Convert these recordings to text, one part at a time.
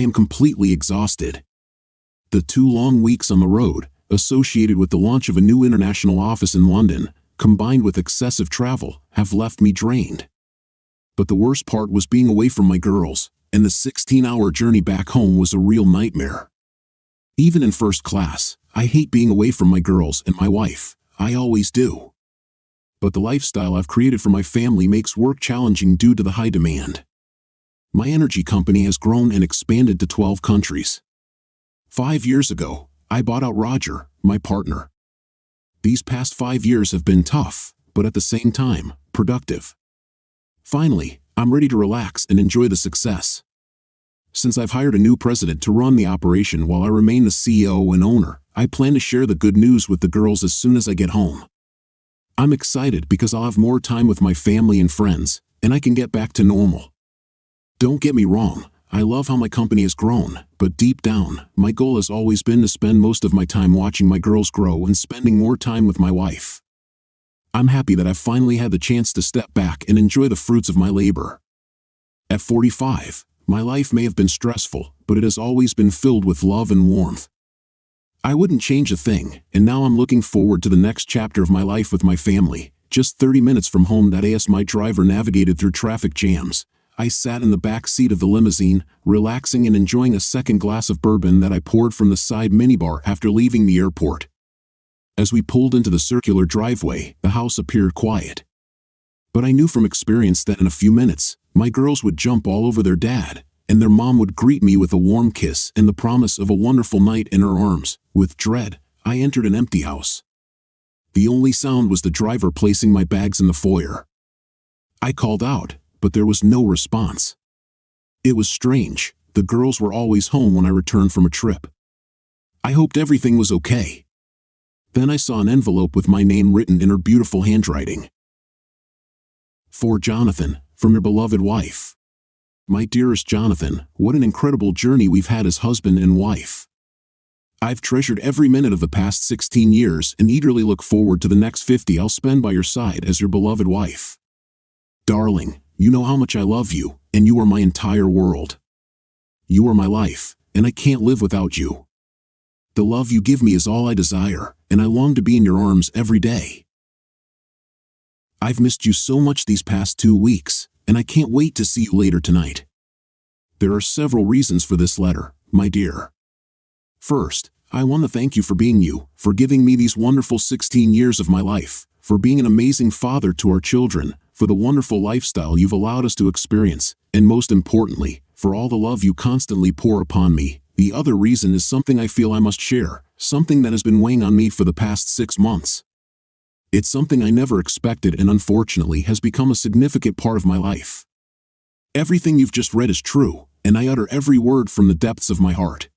I am completely exhausted. The 2 long weeks on the road, associated with the launch of a new international office in London, combined with excessive travel, have left me drained. But the worst part was being away from my girls, and the 16-hour journey back home was a real nightmare. Even in first class, I hate being away from my girls and my wife. I always do. But the lifestyle I've created for my family makes work challenging due to the high demand. My energy company has grown and expanded to 12 countries. 5 years ago, I bought out Roger, my partner. These past 5 years have been tough, but at the same time, productive. Finally, I'm ready to relax and enjoy the success. Since I've hired a new president to run the operation while I remain the CEO and owner, I plan to share the good news with the girls as soon as I get home. I'm excited because I'll have more time with my family and friends, and I can get back to normal. Don't get me wrong, I love how my company has grown, but deep down, my goal has always been to spend most of my time watching my girls grow and spending more time with my wife. I'm happy that I've finally had the chance to step back and enjoy the fruits of my labor. At 45, my life may have been stressful, but it has always been filled with love and warmth. I wouldn't change a thing, and now I'm looking forward to the next chapter of my life with my family. Just 30 minutes from home that as my driver navigated through traffic jams, I sat in the back seat of the limousine, relaxing and enjoying a second glass of bourbon that I poured from the side minibar after leaving the airport. As we pulled into the circular driveway, the house appeared quiet. But I knew from experience that in a few minutes, my girls would jump all over their dad, and their mom would greet me with a warm kiss and the promise of a wonderful night in her arms. With dread, I entered an empty house. The only sound was the driver placing my bags in the foyer. I called out, but there was no response. It was strange. The girls were always home when I returned from a trip. I hoped everything was okay. Then I saw an envelope with my name written in her beautiful handwriting. For Jonathan, from your beloved wife. My dearest Jonathan, what an incredible journey we've had as husband and wife. I've treasured every minute of the past 16 years and eagerly look forward to the next 50 I'll spend by your side as your beloved wife. Darling, you know how much I love you, and you are my entire world. You are my life, and I can't live without you. The love you give me is all I desire, and I long to be in your arms every day. I've missed you so much these past 2 weeks, and I can't wait to see you later tonight. There are several reasons for this letter, my dear. First, I want to thank you for being you, for giving me these wonderful 16 years of my life, for being an amazing father to our children, for the wonderful lifestyle you've allowed us to experience, and most importantly, for all the love you constantly pour upon me. The other reason is something I feel I must share, something that has been weighing on me for the past 6 months. It's something I never expected and unfortunately has become a significant part of my life. Everything you've just read is true, and I utter every word from the depths of my heart.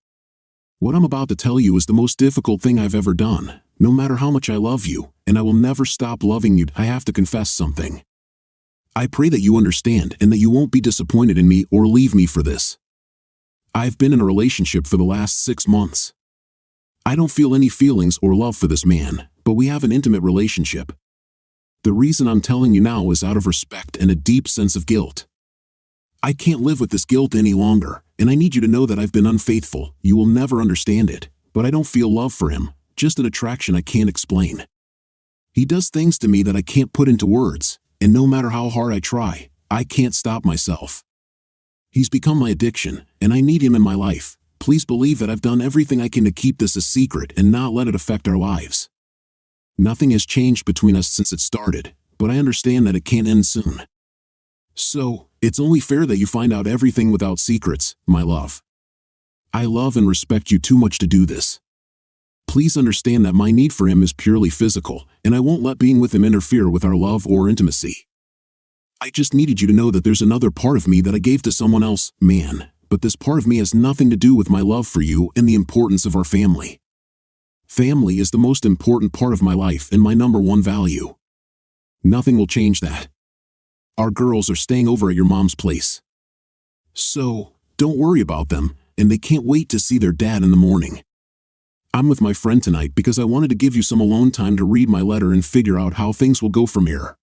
What I'm about to tell you is the most difficult thing I've ever done. No matter how much I love you, and I will never stop loving you, I have to confess something. I pray that you understand and that you won't be disappointed in me or leave me for this. I've been in a relationship for the last 6 months. I don't feel any feelings or love for this man, but we have an intimate relationship. The reason I'm telling you now is out of respect and a deep sense of guilt. I can't live with this guilt any longer, and I need you to know that I've been unfaithful. You will never understand it, but I don't feel love for him, just an attraction I can't explain. He does things to me that I can't put into words, and no matter how hard I try, I can't stop myself. He's become my addiction, and I need him in my life. Please believe that I've done everything I can to keep this a secret and not let it affect our lives. Nothing has changed between us since it started, but I understand that it can't end soon. So, it's only fair that you find out everything without secrets, my love. I love and respect you too much to do this. Please understand that my need for him is purely physical, and I won't let being with him interfere with our love or intimacy. I just needed you to know that there's another part of me that I gave to someone else, man, but this part of me has nothing to do with my love for you and the importance of our family. Family is the most important part of my life and my #1 value. Nothing will change that. Our girls are staying over at your mom's place. So, don't worry about them, and they can't wait to see their dad in the morning. I'm with my friend tonight because I wanted to give you some alone time to read my letter and figure out how things will go from here.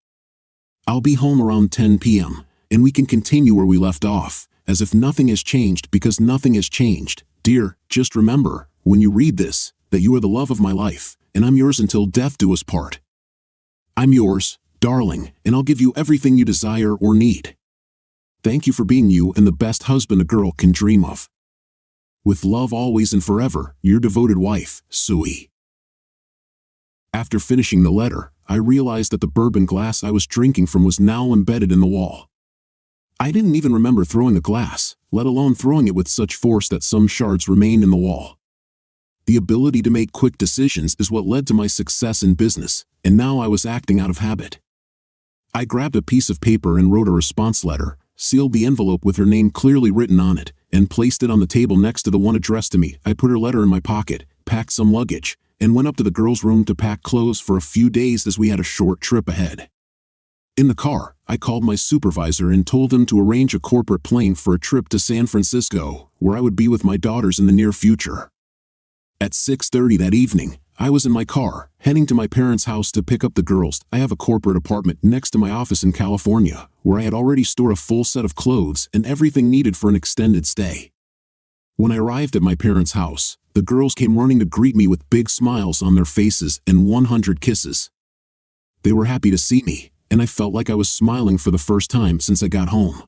I'll be home around 10 p.m., and we can continue where we left off, as if nothing has changed because nothing has changed. Dear, just remember, when you read this, that you are the love of my life, and I'm yours until death do us part. I'm yours, darling, and I'll give you everything you desire or need. Thank you for being you and the best husband a girl can dream of. With love always and forever, your devoted wife, Sui. After finishing the letter, I realized that the bourbon glass I was drinking from was now embedded in the wall. I didn't even remember throwing the glass, let alone throwing it with such force that some shards remained in the wall. The ability to make quick decisions is what led to my success in business, and now I was acting out of habit. I grabbed a piece of paper and wrote a response letter, sealed the envelope with her name clearly written on it, and placed it on the table next to the one addressed to me. I put her letter in my pocket, packed some luggage, and went up to the girls' room to pack clothes for a few days as we had a short trip ahead. In the car, I called my supervisor and told him to arrange a corporate plane for a trip to San Francisco, where I would be with my daughters in the near future. At 6:30 that evening, I was in my car, heading to my parents' house to pick up the girls. I have a corporate apartment next to my office in California, where I had already stored a full set of clothes and everything needed for an extended stay. When I arrived at my parents' house, the girls came running to greet me with big smiles on their faces and 100 kisses. They were happy to see me, and I felt like I was smiling for the first time since I got home.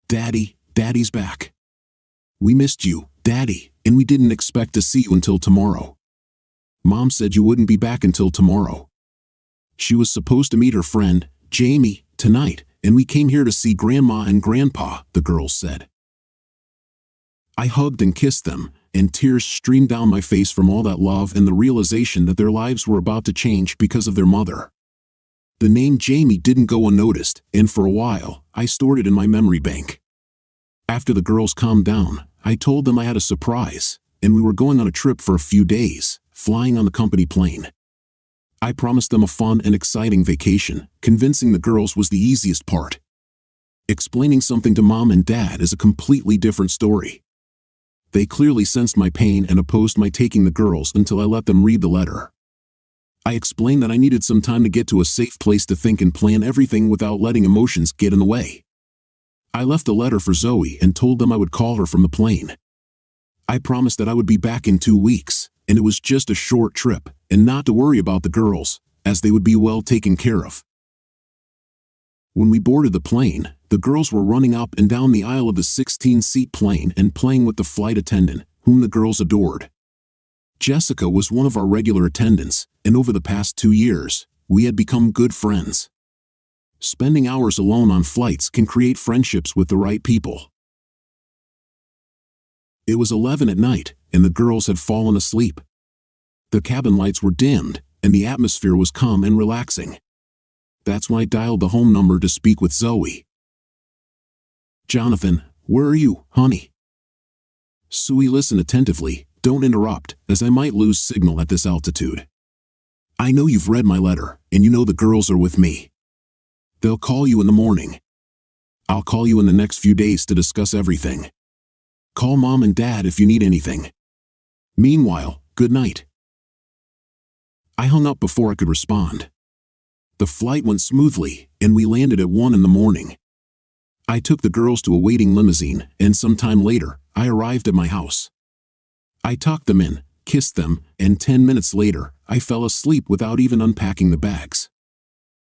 Daddy's back. We missed you, Daddy, and we didn't expect to see you until tomorrow. Mom said you wouldn't be back until tomorrow. She was supposed to meet her friend, Jamie, tonight, and we came here to see Grandma and Grandpa, the girls said. I hugged and kissed them, and tears streamed down my face from all that love and the realization that their lives were about to change because of their mother. The name Jamie didn't go unnoticed, and for a while, I stored it in my memory bank. After the girls calmed down, I told them I had a surprise, and we were going on a trip for a few days, flying on the company plane. I promised them a fun and exciting vacation. Convincing the girls was the easiest part. Explaining something to Mom and Dad is a completely different story. They clearly sensed my pain and opposed my taking the girls until I let them read the letter. I explained that I needed some time to get to a safe place to think and plan everything without letting emotions get in the way. I left a letter for Zoe and told them I would call her from the plane. I promised that I would be back in 2 weeks, and it was just a short trip, and not to worry about the girls, as they would be well taken care of. When we boarded the plane, the girls were running up and down the aisle of the 16-seat plane and playing with the flight attendant, whom the girls adored. Jessica was one of our regular attendants, and over the past 2 years, we had become good friends. Spending hours alone on flights can create friendships with the right people. It was 11 at night, and the girls had fallen asleep. The cabin lights were dimmed, and the atmosphere was calm and relaxing. That's when I dialed the home number to speak with Zoe. Jonathan, where are you, honey? Sui, listen attentively, don't interrupt, as I might lose signal at this altitude. I know you've read my letter, and you know the girls are with me. They'll call you in the morning. I'll call you in the next few days to discuss everything. Call Mom and Dad if you need anything. Meanwhile, good night. I hung up before I could respond. The flight went smoothly, and we landed at 1 in the morning. I took the girls to a waiting limousine, and sometime later, I arrived at my house. I tucked them in, kissed them, and 10 minutes later, I fell asleep without even unpacking the bags.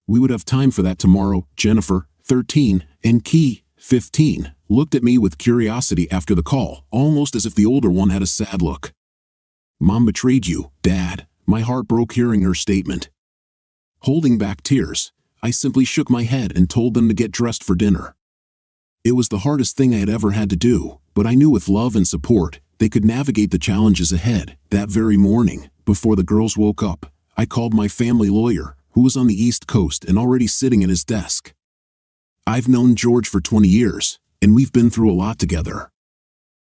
We would have time for that tomorrow. Jennifer, 13, and Key, 15, looked at me with curiosity after the call, almost as if the older one had a sad look. Mom betrayed you, Dad. My heart broke hearing her statement. Holding back tears, I simply shook my head and told them to get dressed for dinner. It was the hardest thing I had ever had to do, but I knew with love and support, they could navigate the challenges ahead. That very morning, before the girls woke up, I called my family lawyer, who was on the East Coast and already sitting at his desk. I've known George for 20 years, and we've been through a lot together.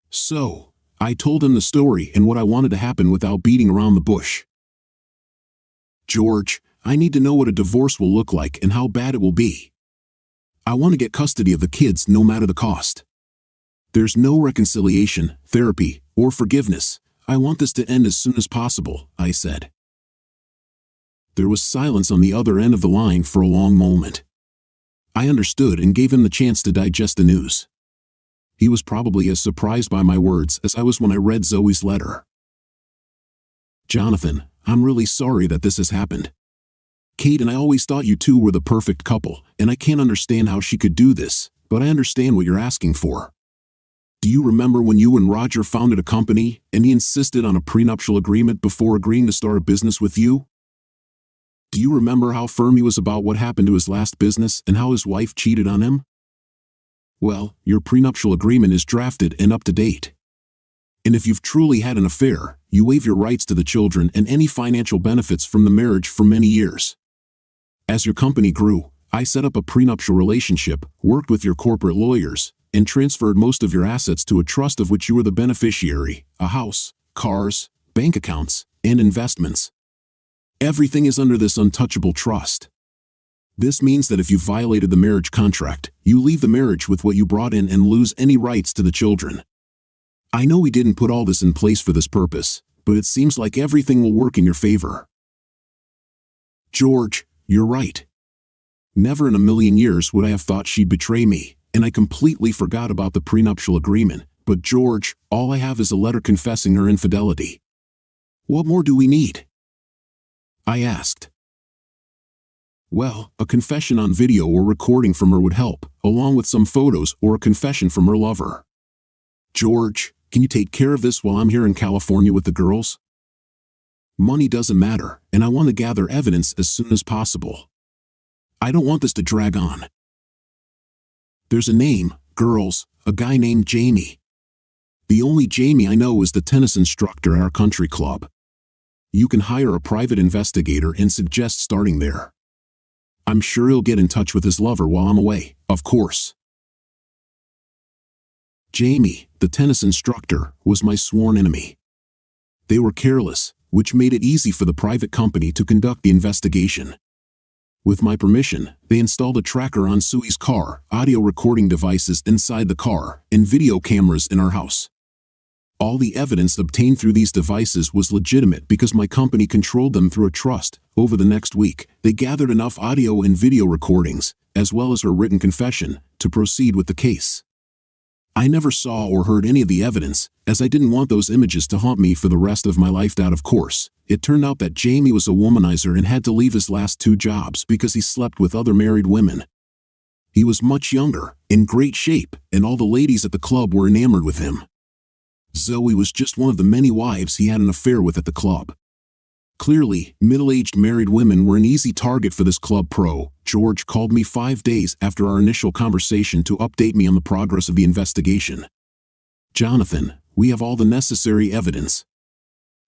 So, I told him the story and what I wanted to happen without beating around the bush. George, I need to know what a divorce will look like and how bad it will be. I want to get custody of the kids no matter the cost. There's no reconciliation, therapy, or forgiveness. I want this to end as soon as possible, I said. There was silence on the other end of the line for a long moment. I understood and gave him the chance to digest the news. He was probably as surprised by my words as I was when I read Zoe's letter. Jonathan, I'm really sorry that this has happened. Kate and I always thought you two were the perfect couple, and I can't understand how she could do this, but I understand what you're asking for. Do you remember when you and Roger founded a company, and he insisted on a prenuptial agreement before agreeing to start a business with you? Do you remember how firm he was about what happened to his last business and how his wife cheated on him? Well, your prenuptial agreement is drafted and up to date. And if you've truly had an affair, you waive your rights to the children and any financial benefits from the marriage for many years. As your company grew, I set up a prenuptial relationship, worked with your corporate lawyers, and transferred most of your assets to a trust of which you were the beneficiary: a house, cars, bank accounts, and investments. Everything is under this untouchable trust. This means that if you violated the marriage contract, you leave the marriage with what you brought in and lose any rights to the children. I know we didn't put all this in place for this purpose, but it seems like everything will work in your favor. George, you're right. Never in a million years would I have thought she'd betray me, and I completely forgot about the prenuptial agreement, but George, all I have is a letter confessing her infidelity. What more do we need? I asked. Well, a confession on video or recording from her would help, along with some photos or a confession from her lover. George, can you take care of this while I'm here in California with the girls? Money doesn't matter, and I want to gather evidence as soon as possible. I don't want this to drag on. There's a name, girls, a guy named Jamie. The only Jamie I know is the tennis instructor at our country club. You can hire a private investigator and suggest starting there. I'm sure he'll get in touch with his lover while I'm away, of course. Jamie, the tennis instructor, was my sworn enemy. They were careless, which made it easy for the private company to conduct the investigation. With my permission, they installed a tracker on Sui's car, audio recording devices inside the car, and video cameras in our house. All the evidence obtained through these devices was legitimate because my company controlled them through a trust. Over the next week, they gathered enough audio and video recordings, as well as her written confession, to proceed with the case. I never saw or heard any of the evidence, as I didn't want those images to haunt me for the rest of my life. Of course, it turned out that Jamie was a womanizer and had to leave his last 2 jobs because he slept with other married women. He was much younger, in great shape, and all the ladies at the club were enamored with him. Zoe was just one of the many wives he had an affair with at the club. Clearly, middle-aged married women were an easy target for this club pro. George called me 5 days after our initial conversation to update me on the progress of the investigation. Jonathan, we have all the necessary evidence.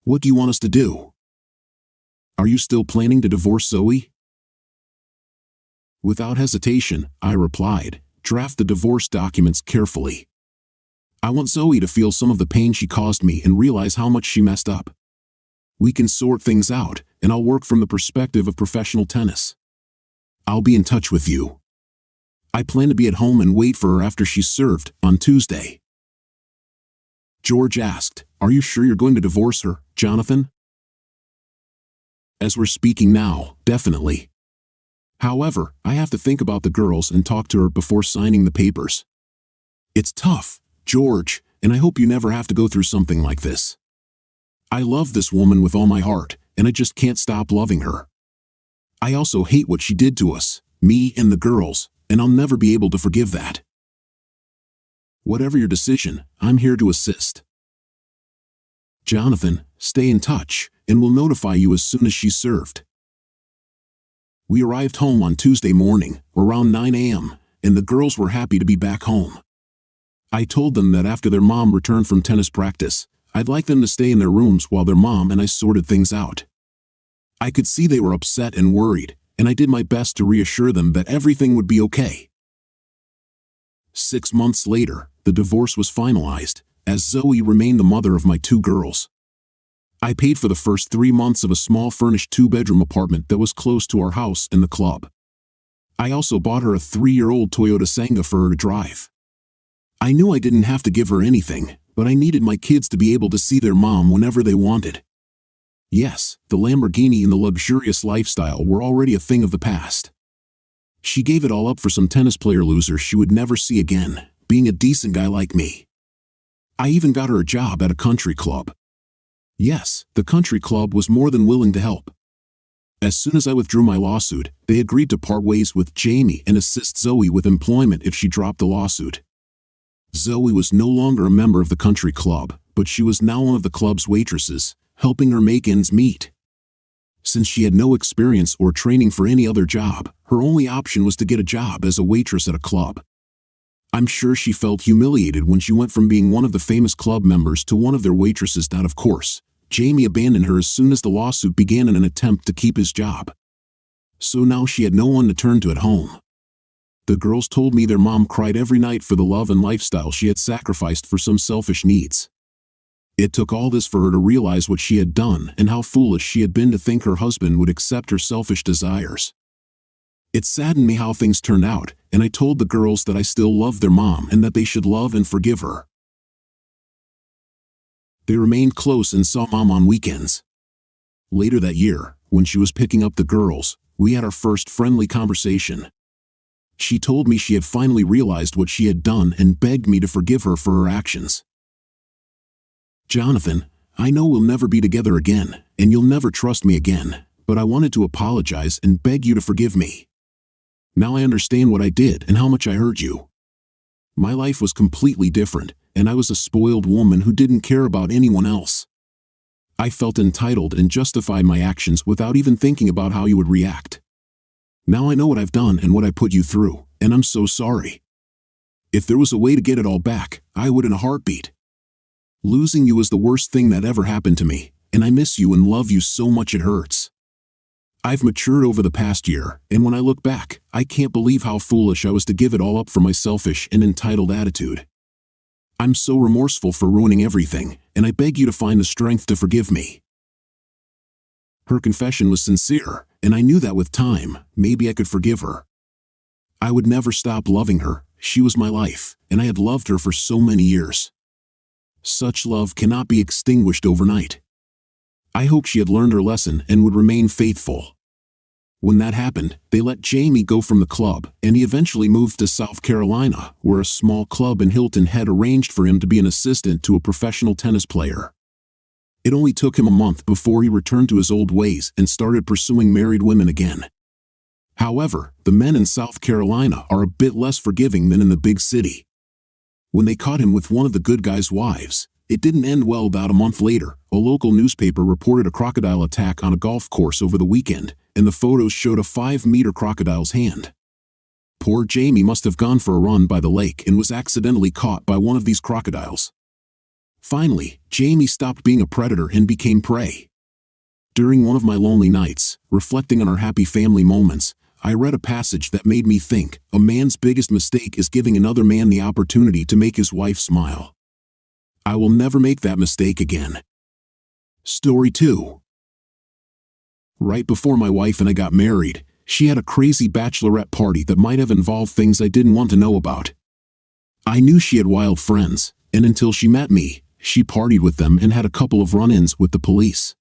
What do you want us to do? Are you still planning to divorce Zoe? Without hesitation, I replied, draft the divorce documents carefully. I want Zoe to feel some of the pain she caused me and realize how much she messed up. We can sort things out, and I'll work from the perspective of professional tennis. I'll be in touch with you. I plan to be at home and wait for her after she's served, on Tuesday. George asked, are you sure you're going to divorce her, Jonathan? As we're speaking now, definitely. However, I have to think about the girls and talk to her before signing the papers. It's tough, George, and I hope you never have to go through something like this. I love this woman with all my heart, and I just can't stop loving her. I also hate what she did to us, me and the girls, and I'll never be able to forgive that. Whatever your decision, I'm here to assist. Jonathan, stay in touch, and we'll notify you as soon as she's served. We arrived home on Tuesday morning, around 9 a.m., and the girls were happy to be back home. I told them that after their mom returned from tennis practice, I'd like them to stay in their rooms while their mom and I sorted things out. I could see they were upset and worried, and I did my best to reassure them that everything would be okay. 6 months later, the divorce was finalized, as Zoe remained the mother of my 2 girls. I paid for the first 3 months of a small furnished 2-bedroom apartment that was close to our house and the club. I also bought her a 3-year-old Toyota Sanga for her to drive. I knew I didn't have to give her anything, but I needed my kids to be able to see their mom whenever they wanted. Yes, the Lamborghini and the luxurious lifestyle were already a thing of the past. She gave it all up for some tennis player loser she would never see again, being a decent guy like me. I even got her a job at a country club. Yes, the country club was more than willing to help. As soon as I withdrew my lawsuit, they agreed to part ways with Jamie and assist Zoe with employment if she dropped the lawsuit. Zoe was no longer a member of the country club, but she was now one of the club's waitresses, helping her make ends meet. Since she had no experience or training for any other job, her only option was to get a job as a waitress at a club. I'm sure she felt humiliated when she went from being one of the famous club members to one of their waitresses. That, of course, Jamie abandoned her as soon as the lawsuit began in an attempt to keep his job. So now she had no one to turn to at home. The girls told me their mom cried every night for the love and lifestyle she had sacrificed for some selfish needs. It took all this for her to realize what she had done and how foolish she had been to think her husband would accept her selfish desires. It saddened me how things turned out, and I told the girls that I still loved their mom and that they should love and forgive her. They remained close and saw Mom on weekends. Later that year, when she was picking up the girls, we had our first friendly conversation. She told me she had finally realized what she had done and begged me to forgive her for her actions. "Jonathan, I know we'll never be together again, and you'll never trust me again, but I wanted to apologize and beg you to forgive me. Now I understand what I did and how much I hurt you. My life was completely different, and I was a spoiled woman who didn't care about anyone else. I felt entitled and justified my actions without even thinking about how you would react. Now I know what I've done and what I put you through, and I'm so sorry. If there was a way to get it all back, I would in a heartbeat. Losing you was the worst thing that ever happened to me, and I miss you and love you so much it hurts. I've matured over the past year, and when I look back, I can't believe how foolish I was to give it all up for my selfish and entitled attitude. I'm so remorseful for ruining everything, and I beg you to find the strength to forgive me." Her confession was sincere, and I knew that with time, maybe I could forgive her. I would never stop loving her. She was my life, and I had loved her for so many years. Such love cannot be extinguished overnight. I hope she had learned her lesson and would remain faithful. When that happened, they let Jamie go from the club, and he eventually moved to South Carolina, where a small club in Hilton had arranged for him to be an assistant to a professional tennis player. It only took him a month before he returned to his old ways and started pursuing married women again. However, the men in South Carolina are a bit less forgiving than in the big city. When they caught him with one of the good guy's wives, it didn't end well. About a month later, a local newspaper reported a crocodile attack on a golf course over the weekend, and the photos showed a 5-meter crocodile's hand. Poor Jamie must have gone for a run by the lake and was accidentally caught by one of these crocodiles. Finally, Jamie stopped being a predator and became prey. During one of my lonely nights, reflecting on our happy family moments, I read a passage that made me think, a man's biggest mistake is giving another man the opportunity to make his wife smile. I will never make that mistake again. Story 2. Right before my wife and I got married, she had a crazy bachelorette party that might have involved things I didn't want to know about. I knew she had wild friends, and until she met me, she partied with them and had a couple of run-ins with the police.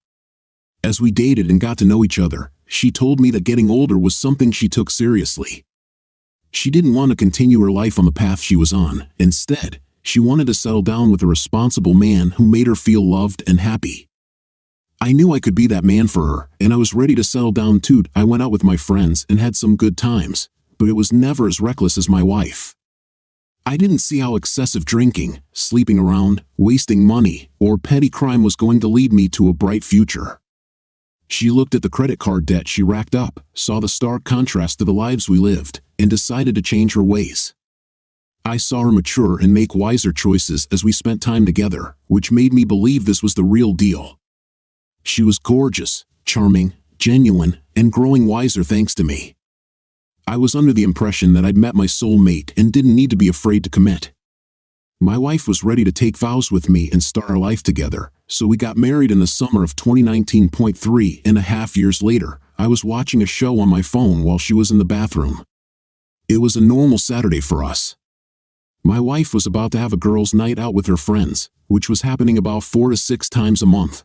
As we dated and got to know each other, she told me that getting older was something she took seriously. She didn't want to continue her life on the path she was on. Instead, she wanted to settle down with a responsible man who made her feel loved and happy. I knew I could be that man for her, and I was ready to settle down too. I went out with my friends and had some good times, but it was never as reckless as my wife. I didn't see how excessive drinking, sleeping around, wasting money, or petty crime was going to lead me to a bright future. She looked at the credit card debt she racked up, saw the stark contrast to the lives we lived, and decided to change her ways. I saw her mature and make wiser choices as we spent time together, which made me believe this was the real deal. She was gorgeous, charming, genuine, and growing wiser thanks to me. I was under the impression that I'd met my soulmate and didn't need to be afraid to commit. My wife was ready to take vows with me and start our life together, so we got married in the summer of 2019. 3.5 years later, I was watching a show on my phone while she was in the bathroom. It was a normal Saturday for us. My wife was about to have a girls' night out with her friends, which was happening about 4 to 6 times a month.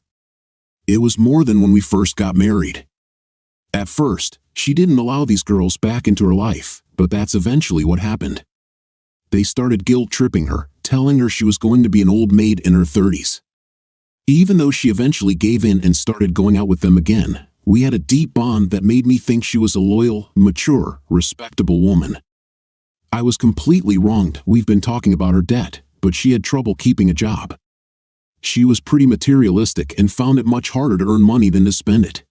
It was more than when we first got married. At first, she didn't allow these girls back into her life, but that's eventually what happened. They started guilt-tripping her, telling her she was going to be an old maid in her 30s. Even though she eventually gave in and started going out with them again, we had a deep bond that made me think she was a loyal, mature, respectable woman. I was completely wronged. We've been talking about her debt, but she had trouble keeping a job. She was pretty materialistic and found it much harder to earn money than to spend it.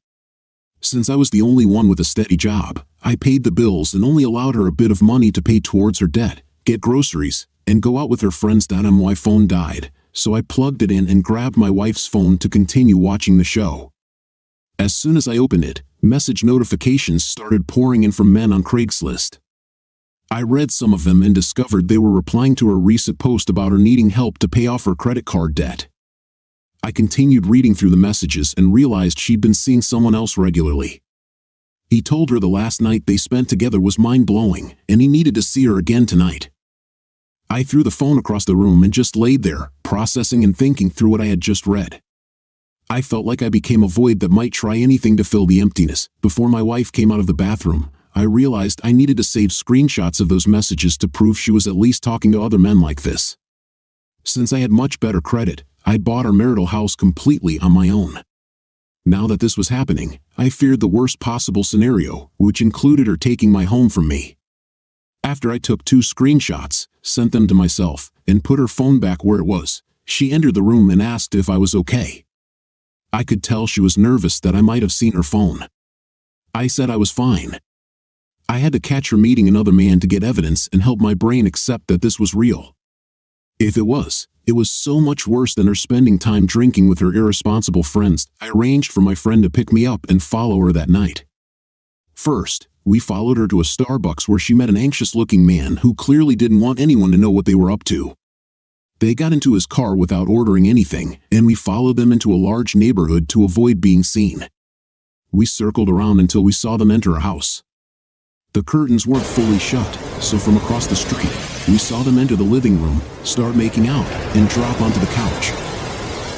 Since I was the only one with a steady job, I paid the bills and only allowed her a bit of money to pay towards her debt, get groceries, and go out with her friends. My phone died, so I plugged it in and grabbed my wife's phone to continue watching the show. As soon as I opened it, message notifications started pouring in from men on Craigslist. I read some of them and discovered they were replying to her recent post about her needing help to pay off her credit card debt. I continued reading through the messages and realized she'd been seeing someone else regularly. He told her the last night they spent together was mind-blowing, and he needed to see her again tonight. I threw the phone across the room and just laid there, processing and thinking through what I had just read. I felt like I became a void that might try anything to fill the emptiness. Before my wife came out of the bathroom, I realized I needed to save screenshots of those messages to prove she was at least talking to other men like this. Since I had much better credit, I'd bought our marital house completely on my own. Now that this was happening, I feared the worst possible scenario, which included her taking my home from me. After I took 2 screenshots, sent them to myself, and put her phone back where it was, she entered the room and asked if I was okay. I could tell she was nervous that I might have seen her phone. I said I was fine. I had to catch her meeting another man to get evidence and help my brain accept that this was real. If it was so much worse than her spending time drinking with her irresponsible friends. I arranged for my friend to pick me up and follow her that night. First, we followed her to a Starbucks where she met an anxious-looking man who clearly didn't want anyone to know what they were up to. They got into his car without ordering anything, and we followed them into a large neighborhood to avoid being seen. We circled around until we saw them enter a house. The curtains weren't fully shut, so from across the street, we saw them enter the living room, start making out, and drop onto the couch.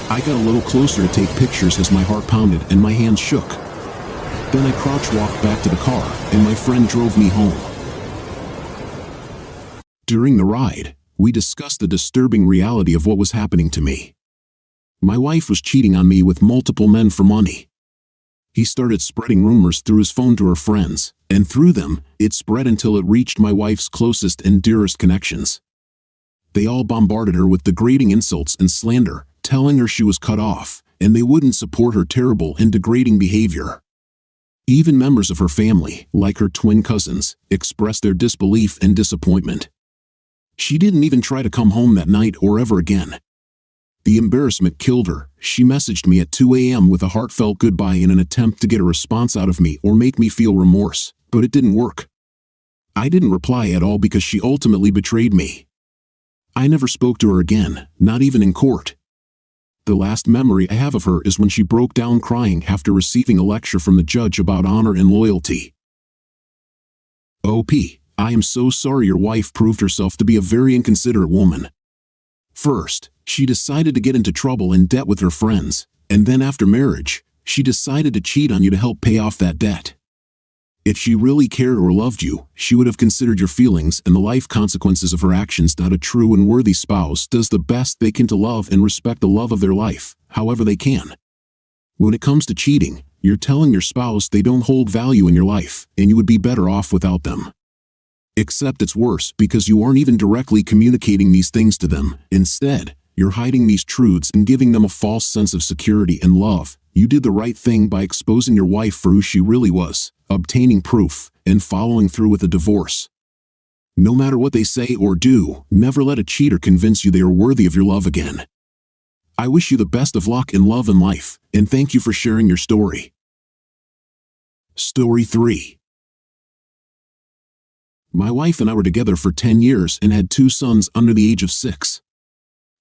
I got a little closer to take pictures as my heart pounded and my hands shook. Then I crouch-walked back to the car, and my friend drove me home. During the ride, we discussed the disturbing reality of what was happening to me. My wife was cheating on me with multiple men for money. He started spreading rumors through his phone to her friends, and through them, it spread until it reached my wife's closest and dearest connections. They all bombarded her with degrading insults and slander, telling her she was cut off, and they wouldn't support her terrible and degrading behavior. Even members of her family, like her twin cousins, expressed their disbelief and disappointment. She didn't even try to come home that night or ever again. The embarrassment killed her. She messaged me at 2 a.m. with a heartfelt goodbye in an attempt to get a response out of me or make me feel remorse, but it didn't work. I didn't reply at all because she ultimately betrayed me. I never spoke to her again, not even in court. The last memory I have of her is when she broke down crying after receiving a lecture from the judge about honor and loyalty. OP, I am so sorry your wife proved herself to be a very inconsiderate woman. First, she decided to get into trouble and debt with her friends, and then after marriage, she decided to cheat on you to help pay off that debt. If she really cared or loved you, she would have considered your feelings and the life consequences of her actions. A true and worthy spouse does the best they can to love and respect the love of their life, however they can. When it comes to cheating, you're telling your spouse they don't hold value in your life, and you would be better off without them. Except it's worse because you aren't even directly communicating these things to them. Instead, you're hiding these truths and giving them a false sense of security and love. You did the right thing by exposing your wife for who she really was, obtaining proof, and following through with a divorce. No matter what they say or do, never let a cheater convince you they are worthy of your love again. I wish you the best of luck in love and life, and thank you for sharing your story. Story 3. My wife and I were together for 10 years and had 2 sons under the age of 6.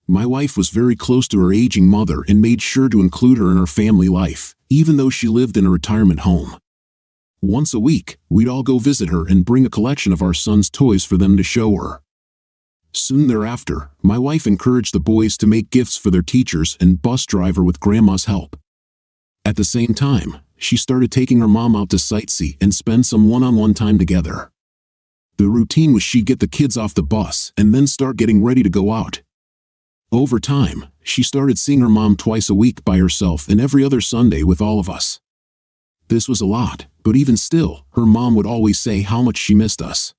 My wife was very close to her aging mother and made sure to include her in her family life, even though she lived in a retirement home. Once a week, we'd all go visit her and bring a collection of our sons' toys for them to show her. Soon thereafter, my wife encouraged the boys to make gifts for their teachers and bus driver with Grandma's help. At the same time, she started taking her mom out to sightsee and spend some one-on-one time together. The routine was she'd get the kids off the bus and then start getting ready to go out. Over time, she started seeing her mom twice a week by herself and every other Sunday with all of us. This was a lot, but even still, her mom would always say how much she missed us.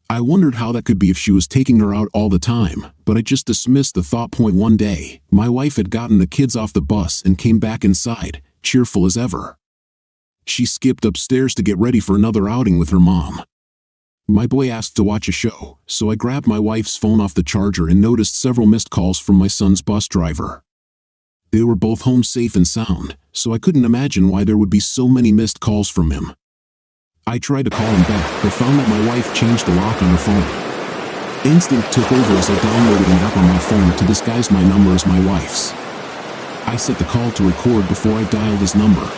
I wondered how that could be if she was taking her out all the time, but I just dismissed the thought. One day, my wife had gotten the kids off the bus and came back inside, cheerful as ever. She skipped upstairs to get ready for another outing with her mom. My boy asked to watch a show, so I grabbed my wife's phone off the charger and noticed several missed calls from my son's bus driver. They were both home safe and sound, so I couldn't imagine why there would be so many missed calls from him. I tried to call him back, but found that my wife changed the lock on her phone. Instinct took over as I downloaded an app on my phone to disguise my number as my wife's. I set the call to record before I dialed his number.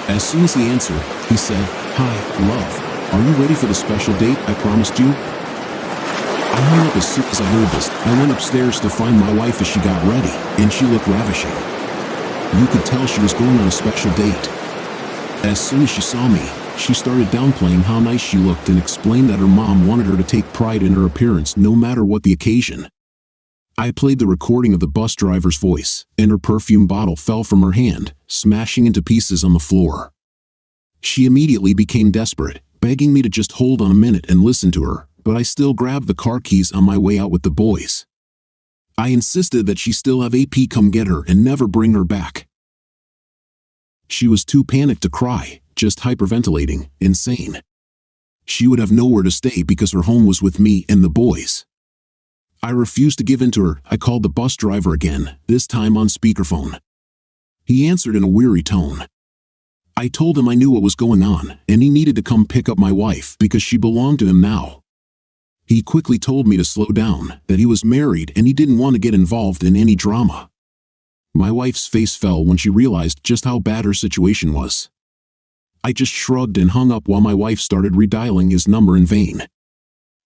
As soon as he answered, he said, "Hi, love. Are you ready for the special date I promised you?" I hung up as soon as I heard this. I went upstairs to find my wife as she got ready, and she looked ravishing. You could tell she was going on a special date. As soon as she saw me, she started downplaying how nice she looked and explained that her mom wanted her to take pride in her appearance no matter what the occasion. I played the recording of the bus driver's voice, and her perfume bottle fell from her hand, smashing into pieces on the floor. She immediately became desperate, begging me to just hold on a minute and listen to her, but I still grabbed the car keys on my way out with the boys. I insisted that she still have AP come get her and never bring her back. She was too panicked to cry, just hyperventilating, insane. She would have nowhere to stay because her home was with me and the boys. I refused to give in to her. I called the bus driver again, this time on speakerphone. He answered in a weary tone. I told him I knew what was going on, and he needed to come pick up my wife because she belonged to him now. He quickly told me to slow down, that he was married and he didn't want to get involved in any drama. My wife's face fell when she realized just how bad her situation was. I just shrugged and hung up while my wife started redialing his number in vain.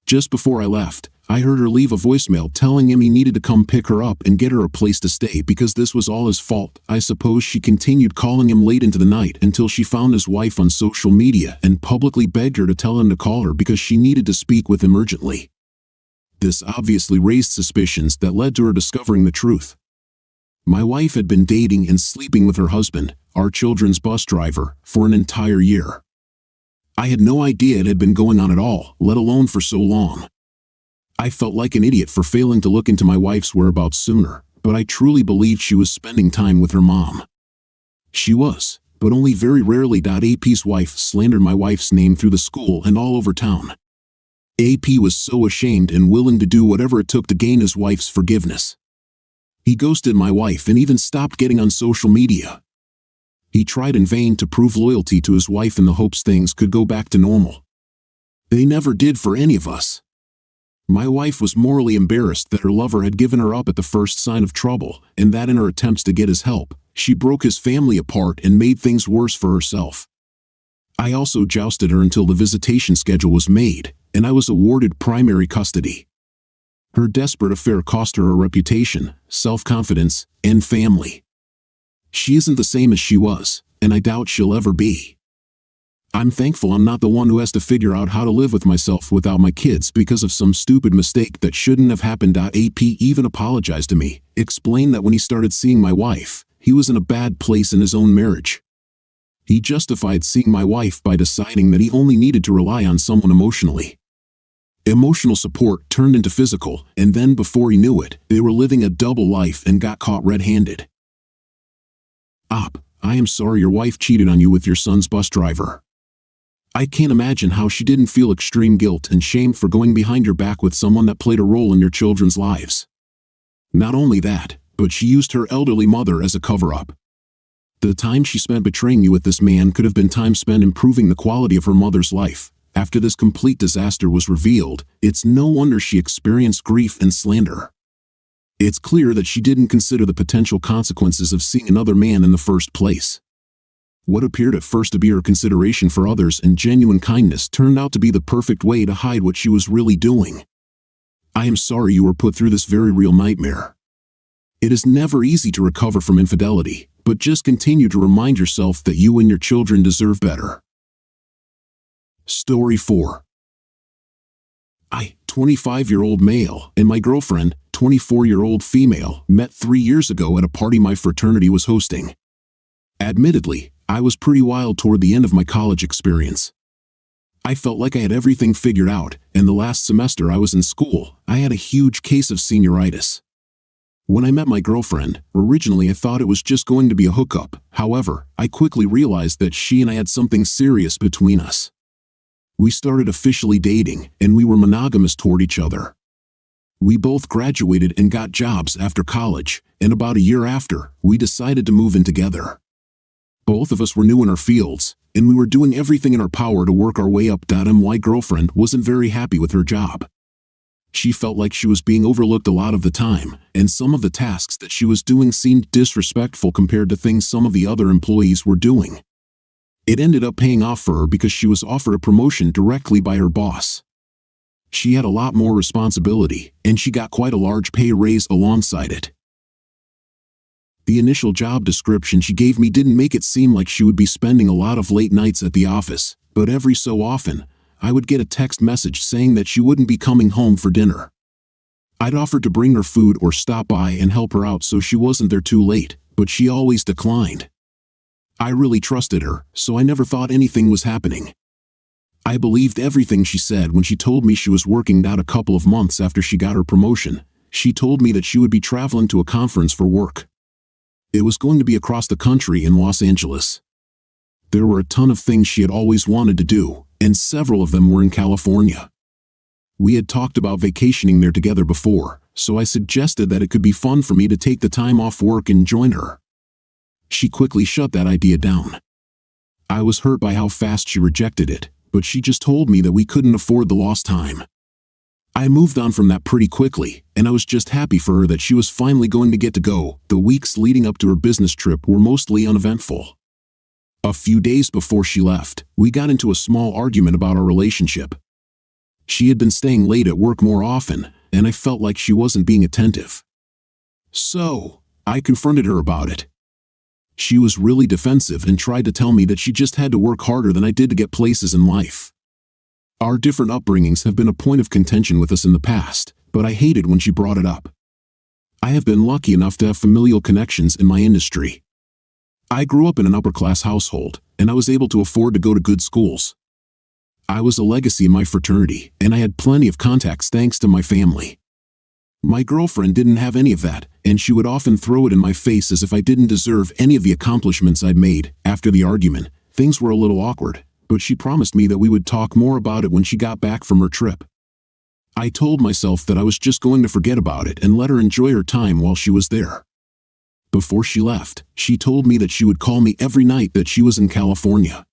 Just before I left, I heard her leave a voicemail telling him he needed to come pick her up and get her a place to stay because this was all his fault. I suppose she continued calling him late into the night until she found his wife on social media and publicly begged her to tell him to call her because she needed to speak with him urgently. This obviously raised suspicions that led to her discovering the truth. My wife had been dating and sleeping with her husband, our children's bus driver, for an entire year. I had no idea it had been going on at all, let alone for so long. I felt like an idiot for failing to look into my wife's whereabouts sooner, but I truly believed she was spending time with her mom. She was, but only very rarely. AP's wife slandered my wife's name through the school and all over town. AP was so ashamed and willing to do whatever it took to gain his wife's forgiveness. He ghosted my wife and even stopped getting on social media. He tried in vain to prove loyalty to his wife in the hopes things could go back to normal. They never did for any of us. My wife was morally embarrassed that her lover had given her up at the first sign of trouble, and that in her attempts to get his help, she broke his family apart and made things worse for herself. I also jousted her until the visitation schedule was made, and I was awarded primary custody. Her desperate affair cost her her reputation, self-confidence, and family. She isn't the same as she was, and I doubt she'll ever be. I'm thankful I'm not the one who has to figure out how to live with myself without my kids because of some stupid mistake that shouldn't have happened. AP even apologized to me, explained that when he started seeing my wife, he was in a bad place in his own marriage. He justified seeing my wife by deciding that he only needed to rely on someone emotionally. Emotional support turned into physical, and then before he knew it, they were living a double life and got caught red-handed. I am sorry your wife cheated on you with your son's bus driver. I can't imagine how she didn't feel extreme guilt and shame for going behind your back with someone that played a role in your children's lives. Not only that, but she used her elderly mother as a cover-up. The time she spent betraying you with this man could have been time spent improving the quality of her mother's life. After this complete disaster was revealed, it's no wonder she experienced grief and slander. It's clear that she didn't consider the potential consequences of seeing another man in the first place. What appeared at first to be her consideration for others and genuine kindness turned out to be the perfect way to hide what she was really doing. I am sorry you were put through this very real nightmare. It is never easy to recover from infidelity, but just continue to remind yourself that you and your children deserve better. Story 4. 25-year-old male, and my girlfriend, 24-year-old female, met 3 years ago at a party my fraternity was hosting. Admittedly, I was pretty wild toward the end of my college experience. I felt like I had everything figured out, and the last semester I was in school, I had a huge case of senioritis. When I met my girlfriend, originally I thought it was just going to be a hookup. However, I quickly realized that she and I had something serious between us. We started officially dating, and we were monogamous toward each other. We both graduated and got jobs after college, and about a year after, we decided to move in together. Both of us were new in our fields, and we were doing everything in our power to work our way up. My girlfriend wasn't very happy with her job. She felt like she was being overlooked a lot of the time, and some of the tasks that she was doing seemed disrespectful compared to things some of the other employees were doing. It ended up paying off for her because she was offered a promotion directly by her boss. She had a lot more responsibility, and she got quite a large pay raise alongside it. The initial job description she gave me didn't make it seem like she would be spending a lot of late nights at the office, but every so often, I would get a text message saying that she wouldn't be coming home for dinner. I'd offered to bring her food or stop by and help her out so she wasn't there too late, but she always declined. I really trusted her, so I never thought anything was happening. I believed everything she said when she told me she was working out a couple of months after she got her promotion. She told me that she would be traveling to a conference for work. It was going to be across the country in Los Angeles. There were a ton of things she had always wanted to do, and several of them were in California. We had talked about vacationing there together before, so I suggested that it could be fun for me to take the time off work and join her. She quickly shut that idea down. I was hurt by how fast she rejected it, but she just told me that we couldn't afford the lost time. I moved on from that pretty quickly, and I was just happy for her that she was finally going to get to go. The weeks leading up to her business trip were mostly uneventful. A few days before she left, we got into a small argument about our relationship. She had been staying late at work more often, and I felt like she wasn't being attentive. So, I confronted her about it. She was really defensive and tried to tell me that she just had to work harder than I did to get places in life. Our different upbringings have been a point of contention with us in the past, but I hated when she brought it up. I have been lucky enough to have familial connections in my industry. I grew up in an upper-class household, and I was able to afford to go to good schools. I was a legacy in my fraternity, and I had plenty of contacts thanks to my family. My girlfriend didn't have any of that, and she would often throw it in my face as if I didn't deserve any of the accomplishments I'd made. After the argument, things were a little awkward, but she promised me that we would talk more about it when she got back from her trip. I told myself that I was just going to forget about it and let her enjoy her time while she was there. Before she left, she told me that she would call me every night that she was in California.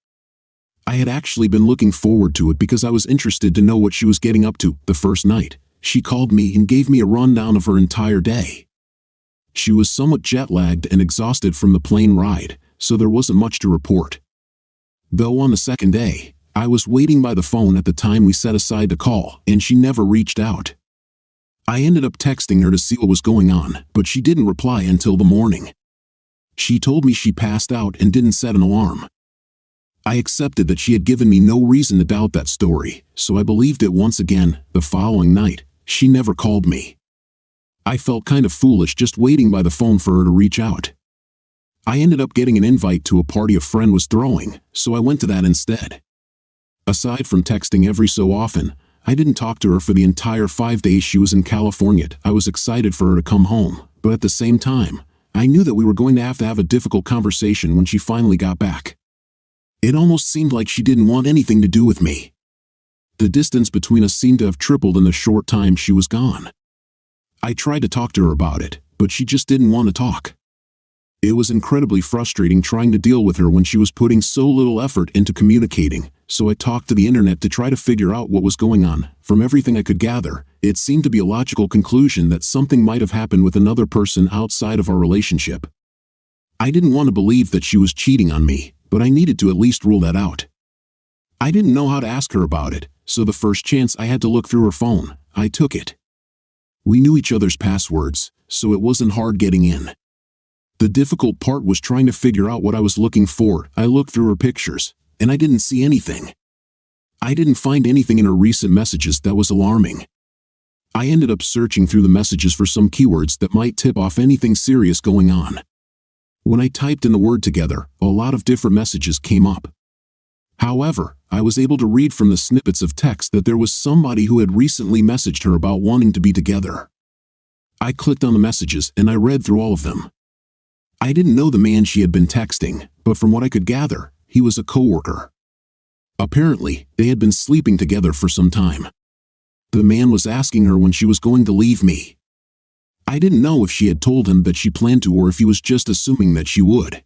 I had actually been looking forward to it because I was interested to know what she was getting up to. The first night, she called me and gave me a rundown of her entire day. She was somewhat jet-lagged and exhausted from the plane ride, so there wasn't much to report. Though on the second day, I was waiting by the phone at the time we set aside to call, and she never reached out. I ended up texting her to see what was going on, but she didn't reply until the morning. She told me she passed out and didn't set an alarm. I accepted that she had given me no reason to doubt that story, so I believed it once again. The following night, she never called me. I felt kind of foolish just waiting by the phone for her to reach out. I ended up getting an invite to a party a friend was throwing, so I went to that instead. Aside from texting every so often, I didn't talk to her for the entire 5 days she was in California. I was excited for her to come home, but at the same time, I knew that we were going to have a difficult conversation when she finally got back. It almost seemed like she didn't want anything to do with me. The distance between us seemed to have tripled in the short time she was gone. I tried to talk to her about it, but she just didn't want to talk. It was incredibly frustrating trying to deal with her when she was putting so little effort into communicating, so I talked to the internet to try to figure out what was going on. From everything I could gather, it seemed to be a logical conclusion that something might have happened with another person outside of our relationship. I didn't want to believe that she was cheating on me, but I needed to at least rule that out. I didn't know how to ask her about it, so the first chance I had to look through her phone, I took it. We knew each other's passwords, so it wasn't hard getting in. The difficult part was trying to figure out what I was looking for. I looked through her pictures, and I didn't see anything. I didn't find anything in her recent messages that was alarming. I ended up searching through the messages for some keywords that might tip off anything serious going on. When I typed in the word together, a lot of different messages came up. However, I was able to read from the snippets of text that there was somebody who had recently messaged her about wanting to be together. I clicked on the messages and I read through all of them. I didn't know the man she had been texting, but from what I could gather, he was a coworker. Apparently, they had been sleeping together for some time. The man was asking her when she was going to leave me. I didn't know if she had told him that she planned to or if he was just assuming that she would.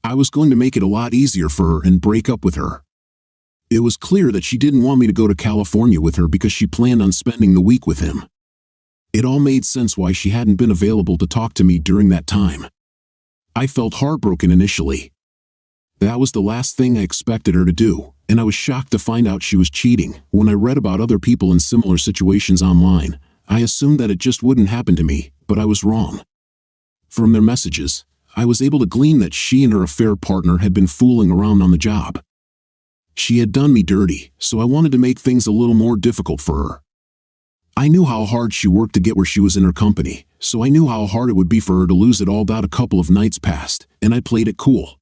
I was going to make it a lot easier for her and break up with her. It was clear that she didn't want me to go to California with her because she planned on spending the week with him. It all made sense why she hadn't been available to talk to me during that time. I felt heartbroken initially. That was the last thing I expected her to do, and I was shocked to find out she was cheating. When I read about other people in similar situations online, I assumed that it just wouldn't happen to me, but I was wrong. From their messages, I was able to glean that she and her affair partner had been fooling around on the job. She had done me dirty, so I wanted to make things a little more difficult for her. I knew how hard she worked to get where she was in her company, so I knew how hard it would be for her to lose it all. A couple of nights passed, and I played it cool.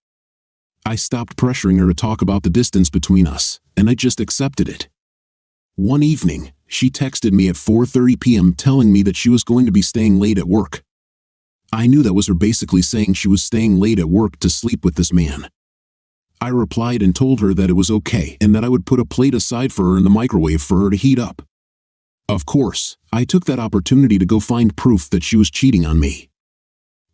I stopped pressuring her to talk about the distance between us, and I just accepted it. One evening, she texted me at 4:30 p.m. telling me that she was going to be staying late at work. I knew that was her basically saying she was staying late at work to sleep with this man. I replied and told her that it was okay and that I would put a plate aside for her in the microwave for her to heat up. Of course, I took that opportunity to go find proof that she was cheating on me.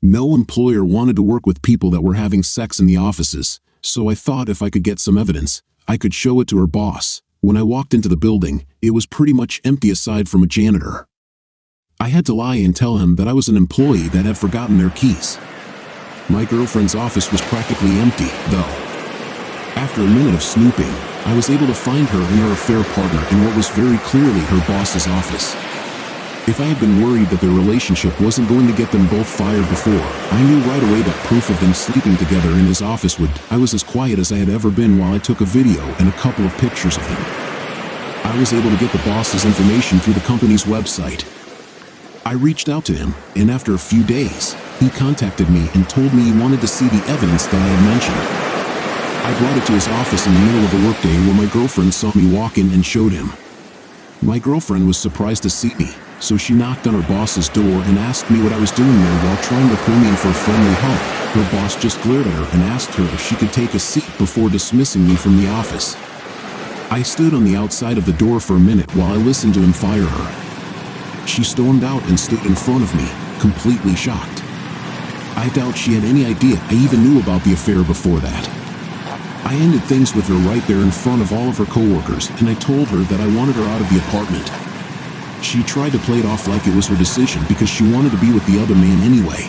No employer wanted to work with people that were having sex in the offices, so I thought if I could get some evidence, I could show it to her boss. When I walked into the building, it was pretty much empty aside from a janitor. I had to lie and tell him that I was an employee that had forgotten their keys. My girlfriend's office was practically empty, though. After a minute of snooping, I was able to find her and her affair partner in what was very clearly her boss's office. If I had been worried that their relationship wasn't going to get them both fired before, I knew right away that proof of them sleeping together in his office would. I was as quiet as I had ever been while I took a video and a couple of pictures of him. I was able to get the boss's information through the company's website. I reached out to him, and after a few days, he contacted me and told me he wanted to see the evidence that I had mentioned. I brought it to his office in the middle of the workday where my girlfriend saw me walk in and showed him. My girlfriend was surprised to see me, so she knocked on her boss's door and asked me what I was doing there while trying to pull me in for a friendly hug. Her boss just glared at her and asked her if she could take a seat before dismissing me from the office. I stood on the outside of the door for a minute while I listened to him fire her. She stormed out and stood in front of me, completely shocked. I doubt she had any idea I even knew about the affair before that. I ended things with her right there in front of all of her coworkers, and I told her that I wanted her out of the apartment. She tried to play it off like it was her decision because she wanted to be with the other man anyway.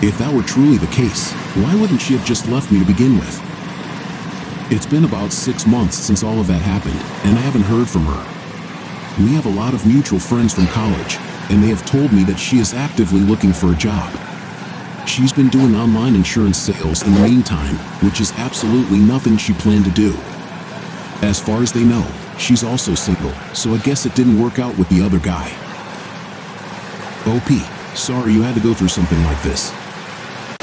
If that were truly the case, why wouldn't she have just left me to begin with? It's been about 6 months since all of that happened, and I haven't heard from her. We have a lot of mutual friends from college, and they have told me that she is actively looking for a job. She's been doing online insurance sales in the meantime, which is absolutely nothing she planned to do. As far as they know, she's also single, so I guess it didn't work out with the other guy. OP, sorry you had to go through something like this.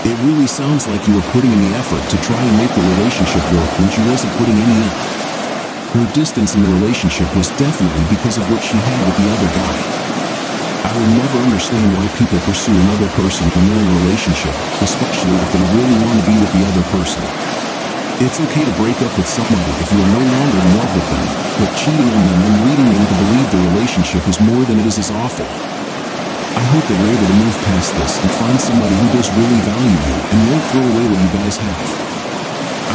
It really sounds like you were putting in the effort to try and make the relationship work when she wasn't putting any in. Her distance in the relationship was definitely because of what she had with the other guy. I will never understand why people pursue another person when they're in a relationship, especially if they really want to be with the other person. It's okay to break up with somebody if you are no longer in love with them, but cheating on them and leading them to believe the relationship is more than it is awful. I hope that you're able to move past this and find somebody who does really value you and won't throw away what you guys have.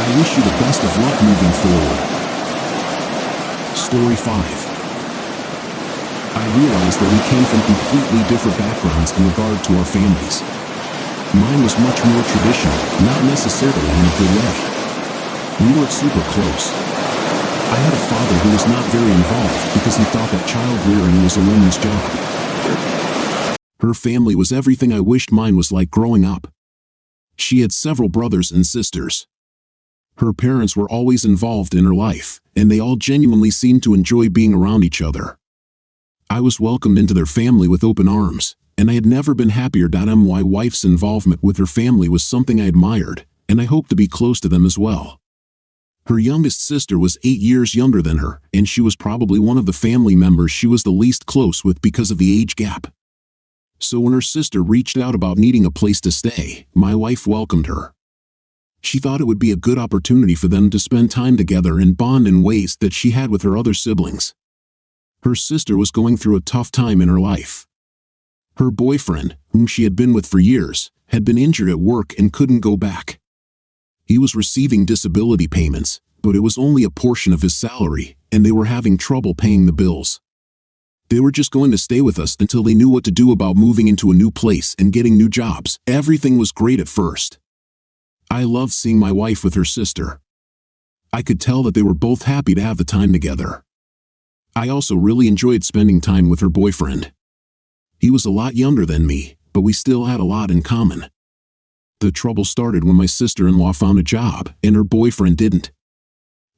I wish you the best of luck moving forward. Story 5. I realized that we came from completely different backgrounds in regard to our families. Mine was much more traditional, not necessarily in a good way. We weren't super close. I had a father who was not very involved because he thought that child rearing was a woman's job. Her family was everything I wished mine was like growing up. She had several brothers and sisters. Her parents were always involved in her life, and they all genuinely seemed to enjoy being around each other. I was welcomed into their family with open arms, and I had never been happier. My wife's involvement with her family was something I admired, and I hoped to be close to them as well. Her youngest sister was 8 years younger than her, and she was probably one of the family members she was the least close with because of the age gap. So when her sister reached out about needing a place to stay, my wife welcomed her. She thought it would be a good opportunity for them to spend time together and bond in ways that she had with her other siblings. Her sister was going through a tough time in her life. Her boyfriend, whom she had been with for years, had been injured at work and couldn't go back. He was receiving disability payments, but it was only a portion of his salary, and they were having trouble paying the bills. They were just going to stay with us until they knew what to do about moving into a new place and getting new jobs. Everything was great at first. I loved seeing my wife with her sister. I could tell that they were both happy to have the time together. I also really enjoyed spending time with her boyfriend. He was a lot younger than me, but we still had a lot in common. The trouble started when my sister-in-law found a job, and her boyfriend didn't.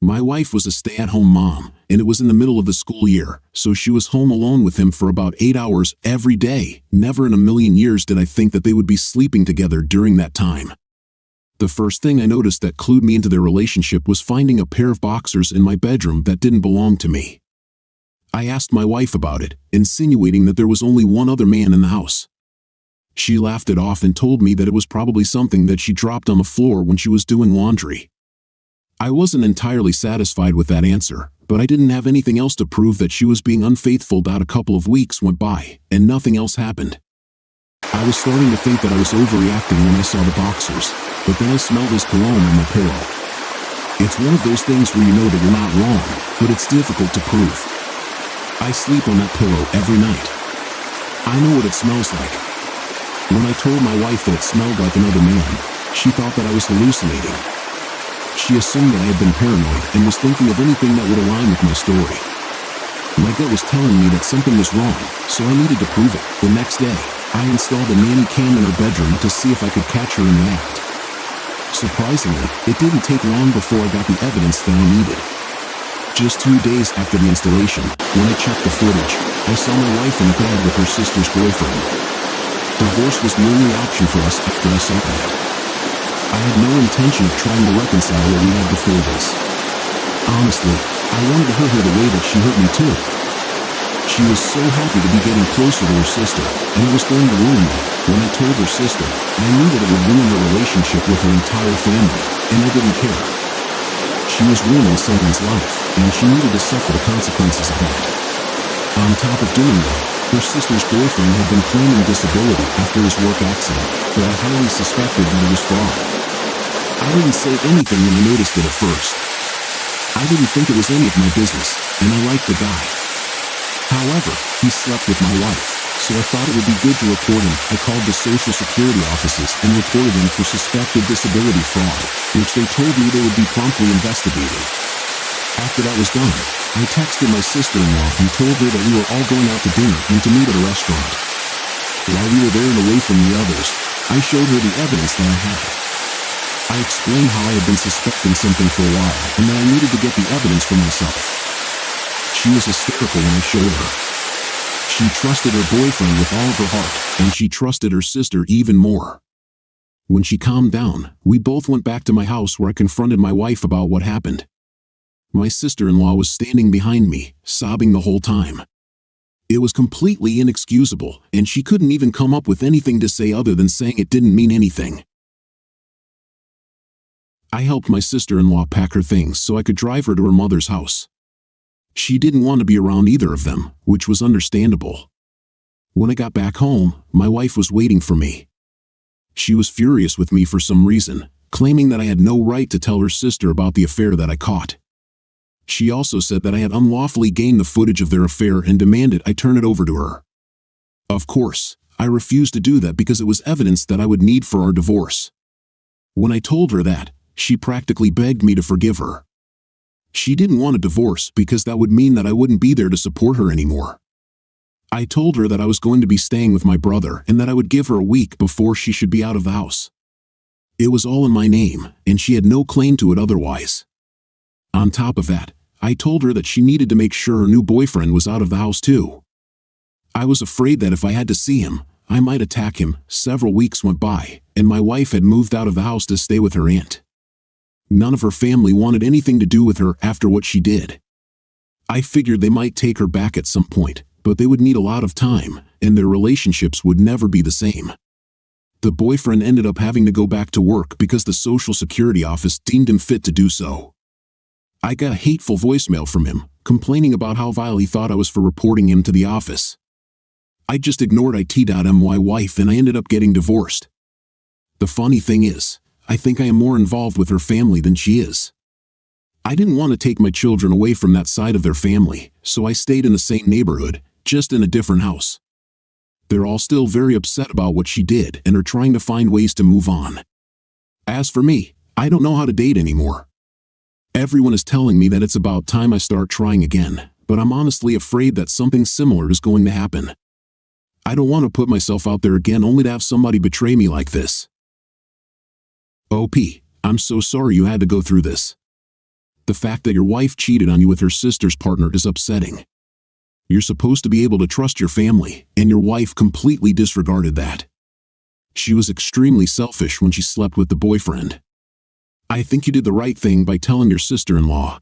My wife was a stay-at-home mom, and it was in the middle of the school year, so she was home alone with him for about 8 hours every day. Never in a million years did I think that they would be sleeping together during that time. The first thing I noticed that clued me into their relationship was finding a pair of boxers in my bedroom that didn't belong to me. I asked my wife about it, insinuating that there was only one other man in the house. She laughed it off and told me that it was probably something that she dropped on the floor when she was doing laundry. I wasn't entirely satisfied with that answer, but I didn't have anything else to prove that she was being unfaithful. A couple of weeks went by, and nothing else happened. I was starting to think that I was overreacting when I saw the boxers, but then I smelled his cologne on my pillow. It's one of those things where you know that you're not wrong, but it's difficult to prove. I sleep on that pillow every night. I know what it smells like. When I told my wife that it smelled like another man, she thought that I was hallucinating. She assumed that I had been paranoid and was thinking of anything that would align with my story. My gut was telling me that something was wrong, so I needed to prove it. The next day, I installed a nanny cam in her bedroom to see if I could catch her in the act. Surprisingly, it didn't take long before I got the evidence that I needed. Just 2 days after the installation, when I checked the footage, I saw my wife in bed with her sister's boyfriend. Divorce was the only option for us after I saw that. I had no intention of trying to reconcile what we had before this. Honestly, I wanted to hurt her the way that she hurt me too. She was so happy to be getting closer to her sister, and it was going to ruin that. When I told her sister, I knew that it would ruin her relationship with her entire family, and I didn't care. She was ruining someone's life, and she needed to suffer the consequences of that. On top of doing that, her sister's boyfriend had been claiming disability after his work accident, but I highly suspected that it was fraud. I didn't say anything when I noticed it at first. I didn't think it was any of my business, and I liked the guy. However, he slept with my wife, so I thought it would be good to report him. I called the Social Security offices and reported him for suspected disability fraud, which they told me they would be promptly investigating. After that was done, I texted my sister-in-law and told her that we were all going out to dinner and to meet at a restaurant. While we were there and away from the others, I showed her the evidence that I had. I explained how I had been suspecting something for a while and that I needed to get the evidence for myself. She was hysterical when I showed her. She trusted her boyfriend with all of her heart, and she trusted her sister even more. When she calmed down, we both went back to my house where I confronted my wife about what happened. My sister-in-law was standing behind me, sobbing the whole time. It was completely inexcusable, and she couldn't even come up with anything to say other than saying it didn't mean anything. I helped my sister-in-law pack her things so I could drive her to her mother's house. She didn't want to be around either of them, which was understandable. When I got back home, my wife was waiting for me. She was furious with me for some reason, claiming that I had no right to tell her sister about the affair that I caught. She also said that I had unlawfully gained the footage of their affair and demanded I turn it over to her. Of course, I refused to do that because it was evidence that I would need for our divorce. When I told her that, she practically begged me to forgive her. She didn't want a divorce because that would mean that I wouldn't be there to support her anymore. I told her that I was going to be staying with my brother and that I would give her a week before she should be out of the house. It was all in my name, and she had no claim to it otherwise. On top of that, I told her that she needed to make sure her new boyfriend was out of the house too. I was afraid that if I had to see him, I might attack him. Several weeks went by, and my wife had moved out of the house to stay with her aunt. None of her family wanted anything to do with her after what she did. I figured they might take her back at some point, but they would need a lot of time, and their relationships would never be the same. The boyfriend ended up having to go back to work because the Social Security office deemed him fit to do so. I got a hateful voicemail from him, complaining about how vile he thought I was for reporting him to the office. I just ignored it.my wife and I ended up getting divorced. The funny thing is, I think I am more involved with her family than she is. I didn't want to take my children away from that side of their family, so I stayed in the same neighborhood, just in a different house. They're all still very upset about what she did and are trying to find ways to move on. As for me, I don't know how to date anymore. Everyone is telling me that it's about time I start trying again, but I'm honestly afraid that something similar is going to happen. I don't want to put myself out there again only to have somebody betray me like this. OP, I'm so sorry you had to go through this. The fact that your wife cheated on you with her sister's partner is upsetting. You're supposed to be able to trust your family, and your wife completely disregarded that. She was extremely selfish when she slept with the boyfriend. I think you did the right thing by telling your sister-in-law.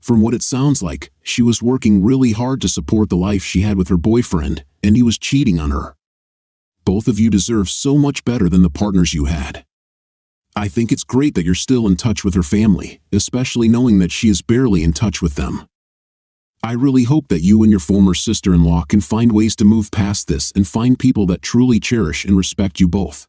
From what it sounds like, she was working really hard to support the life she had with her boyfriend, and he was cheating on her. Both of you deserve so much better than the partners you had. I think it's great that you're still in touch with her family, especially knowing that she is barely in touch with them. I really hope that you and your former sister-in-law can find ways to move past this and find people that truly cherish and respect you both.